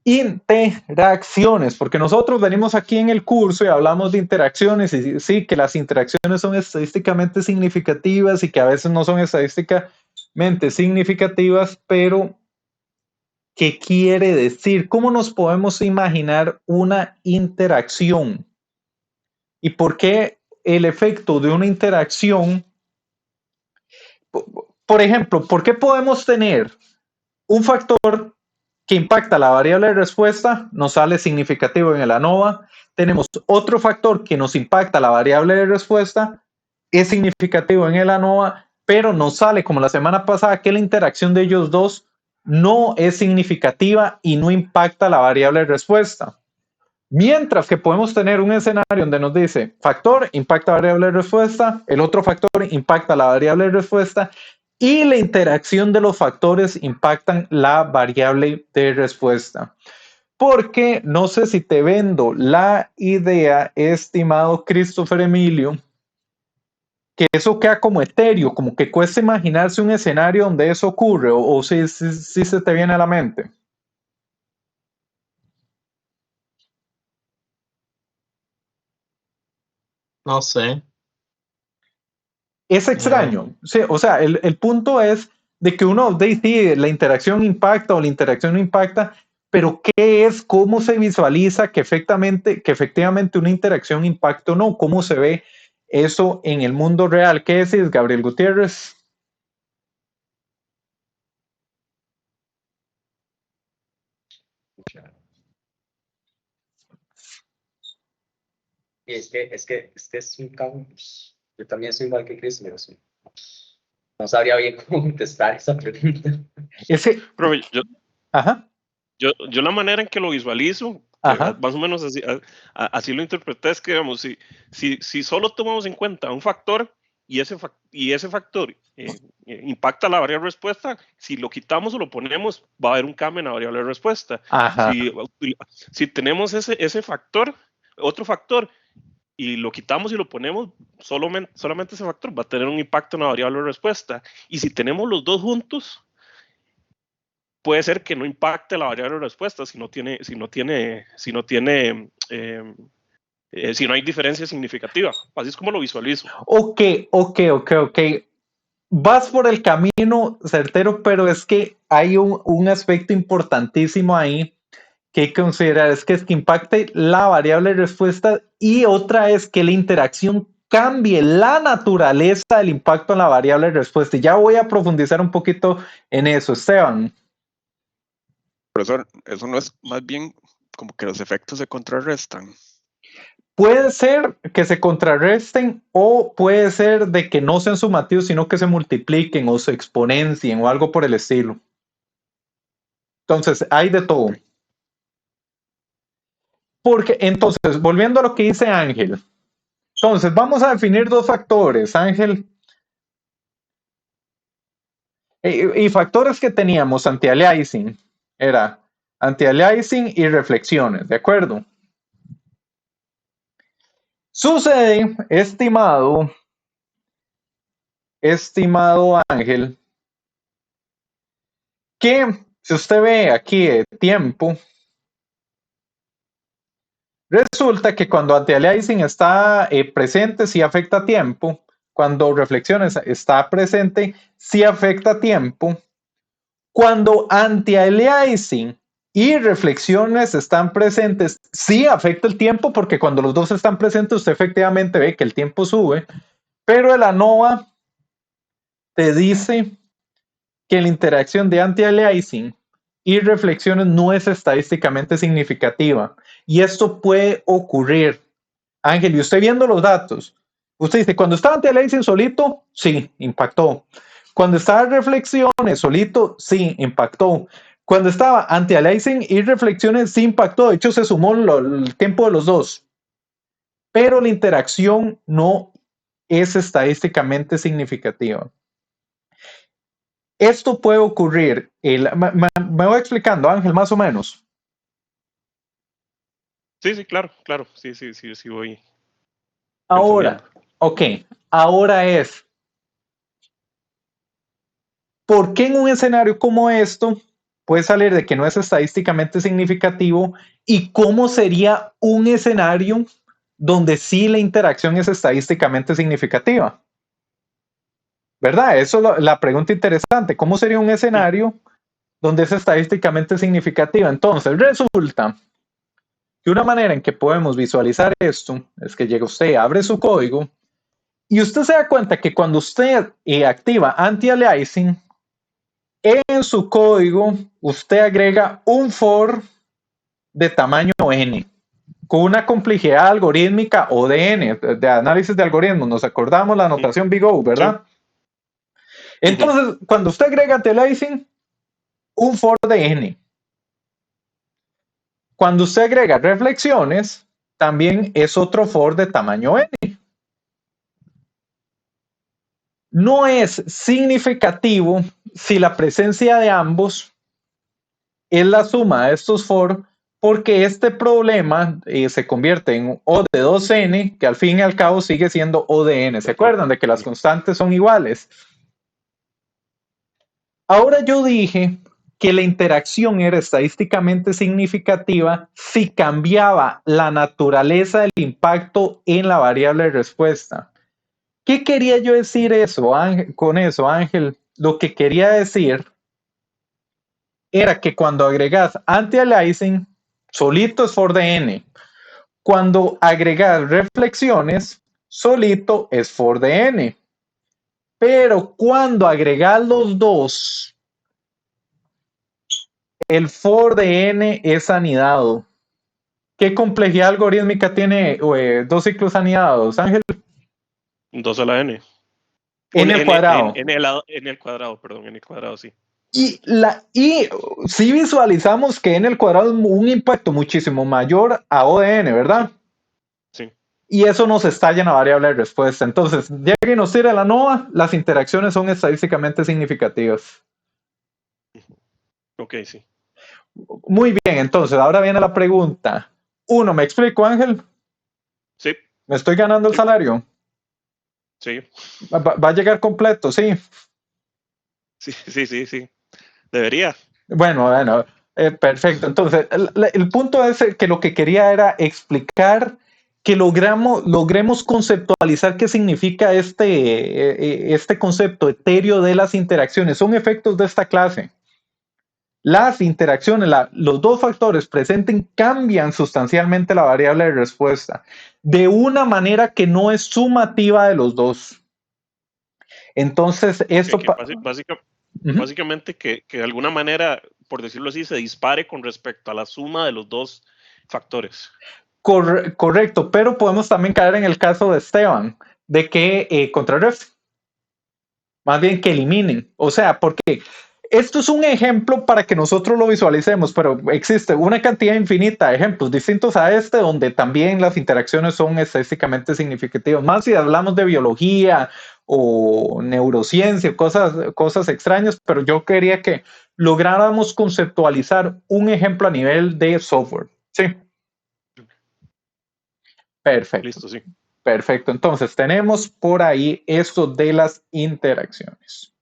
interacciones, porque nosotros venimos aquí en el curso y hablamos de interacciones y sí, que las interacciones son estadísticamente significativas y que a veces no son estadísticamente significativas, pero ¿qué quiere decir? ¿Cómo nos podemos imaginar una interacción? ¿Y por qué el efecto de una interacción? Por ejemplo, ¿por qué podemos tener un factor que impacta la variable de respuesta? Nos sale significativo en el ANOVA. Tenemos otro factor que nos impacta la variable de respuesta, es significativo en el ANOVA, pero nos sale como la semana pasada que la interacción de ellos dos no es significativa y no impacta la variable de respuesta. Mientras que podemos tener un escenario donde nos dice factor impacta variable de respuesta, el otro factor impacta la variable de respuesta y la interacción de los factores impactan la variable de respuesta. Porque no sé si te vendo la idea, estimado Christopher Emilio, que eso queda como etéreo, como que cuesta imaginarse un escenario donde eso ocurre, o si se te viene a la mente. No sé. Es extraño. Sí, o sea, el punto es de que uno dice, la interacción impacta o la interacción no impacta, pero ¿qué es? ¿Cómo se visualiza que efectivamente una interacción impacta o no? ¿Cómo se ve eso en el mundo real? ¿Qué decís, Gabriel Gutiérrez? Es un caos. Yo también soy igual que Chris, pero no sabría bien cómo contestar esa pregunta. Profe, Ajá. yo la manera en que lo visualizo, más o menos así lo interpreté, es que, digamos, si solo tomamos en cuenta un factor y ese factor impacta la variable de respuesta, si lo quitamos o lo ponemos, va a haber un cambio en la variable de respuesta. Ajá. Si tenemos ese factor, otro factor, y lo quitamos y lo ponemos, solamente ese factor va a tener un impacto en la variable de respuesta. Y si tenemos los dos juntos, puede ser que no impacte la variable de respuesta si no hay diferencia significativa. Así es como lo visualizo. Ok. Vas por el camino certero, pero es que hay un aspecto importantísimo ahí que hay que considerar, es que impacte la variable de respuesta y otra es que la interacción cambie la naturaleza del impacto en la variable de respuesta. Y ya voy a profundizar un poquito en eso, Esteban. Profesor, eso no es más bien como que los efectos se contrarrestan. Puede ser que se contrarresten o puede ser de que no sean sumativos, sino que se multipliquen o se exponencien o algo por el estilo. Entonces, hay de todo. Porque entonces, volviendo a lo que dice Ángel, entonces vamos a definir dos factores, Ángel. Y factores que teníamos anti-aliasing, era anti-aliasing y reflexiones, ¿de acuerdo? Sucede, estimado Ángel, que si usted ve aquí el tiempo, resulta que cuando anti-aliasing está presente, sí afecta tiempo. Cuando reflexiones está presente, sí afecta tiempo. Cuando anti-aliasing y reflexiones están presentes, sí afecta el tiempo, porque cuando los dos están presentes, usted efectivamente ve que el tiempo sube, pero el ANOVA te dice que la interacción de anti-aliasing y reflexiones no es estadísticamente significativa. Y esto puede ocurrir. Ángel, y usted viendo los datos, usted dice, cuando estaba anti-aliasing solito, sí, impactó. Cuando estaba reflexiones solito, sí, impactó. Cuando estaba anti-aliasing y reflexiones, sí impactó. De hecho, se sumó el tiempo de los dos. Pero la interacción no es estadísticamente significativa. Esto puede ocurrir. Me voy explicando, Ángel, más o menos. Sí, claro. Sí, voy. Ahora, ok, ahora ¿por qué en un escenario como esto puede salir de que no es estadísticamente significativo y cómo sería un escenario donde sí la interacción es estadísticamente significativa. ¿Verdad? Eso es la pregunta interesante. ¿Cómo sería un escenario donde es estadísticamente significativa? Entonces, resulta que una manera en que podemos visualizar esto es que llega usted, abre su código y usted se da cuenta que cuando usted activa anti-aliasing, en su código usted agrega un for de tamaño n con una complejidad algorítmica o de n, de análisis de algoritmos. Nos acordamos la notación Big O, ¿verdad? Entonces, cuando usted agrega anti-aliasing, un for de n. Cuando usted agrega reflexiones, también es otro for de tamaño n. No es significativo si la presencia de ambos es la suma de estos for, porque este problema se convierte en O de 2n, que al fin y al cabo sigue siendo O de n. ¿Se acuerdan de que las constantes son iguales? Ahora yo dije que la interacción era estadísticamente significativa si cambiaba la naturaleza del impacto en la variable de respuesta. ¿Qué quería yo decir con eso, Ángel? Lo que quería decir era que cuando agregas anti-aliasing, solito es for de n. Cuando agregas reflexiones, solito es for de n. Pero cuando agregas los dos, el for de n es anidado. ¿Qué complejidad algorítmica tiene dos ciclos anidados, Ángel? 2 a la n. N al cuadrado. En el cuadrado, perdón, en el cuadrado, sí. Y si visualizamos que n al cuadrado es un impacto muchísimo mayor a O de n, ¿verdad? Sí. Y eso nos estalla en la variable de respuesta. Entonces, ya que nos tira la nova, las interacciones son estadísticamente significativas. Ok, sí. Muy bien, entonces, ahora viene la pregunta. Uno, ¿me explico, Ángel? Sí. ¿Me estoy ganando el salario? Sí. ¿Va a llegar completo? Sí. Sí. Debería. Bueno, perfecto. Entonces, el punto es que lo que quería era explicar que logremos conceptualizar qué significa este concepto etéreo de las interacciones. Son efectos de esta clase. Las interacciones, los dos factores presentes cambian sustancialmente la variable de respuesta de una manera que no es sumativa de los dos. Entonces, esto... Básicamente que de alguna manera, por decirlo así, se dispare con respecto a la suma de los dos factores. Correcto, pero podemos también caer en el caso de Esteban, de que contrarreste. Más bien que eliminen. O sea, porque esto es un ejemplo para que nosotros lo visualicemos, pero existe una cantidad infinita de ejemplos distintos a este, donde también las interacciones son estadísticamente significativas. Más si hablamos de biología o neurociencia, cosas extrañas, pero yo quería que lográramos conceptualizar un ejemplo a nivel de software. Sí. Perfecto. Listo, sí. Perfecto. Entonces tenemos por ahí esto de las interacciones.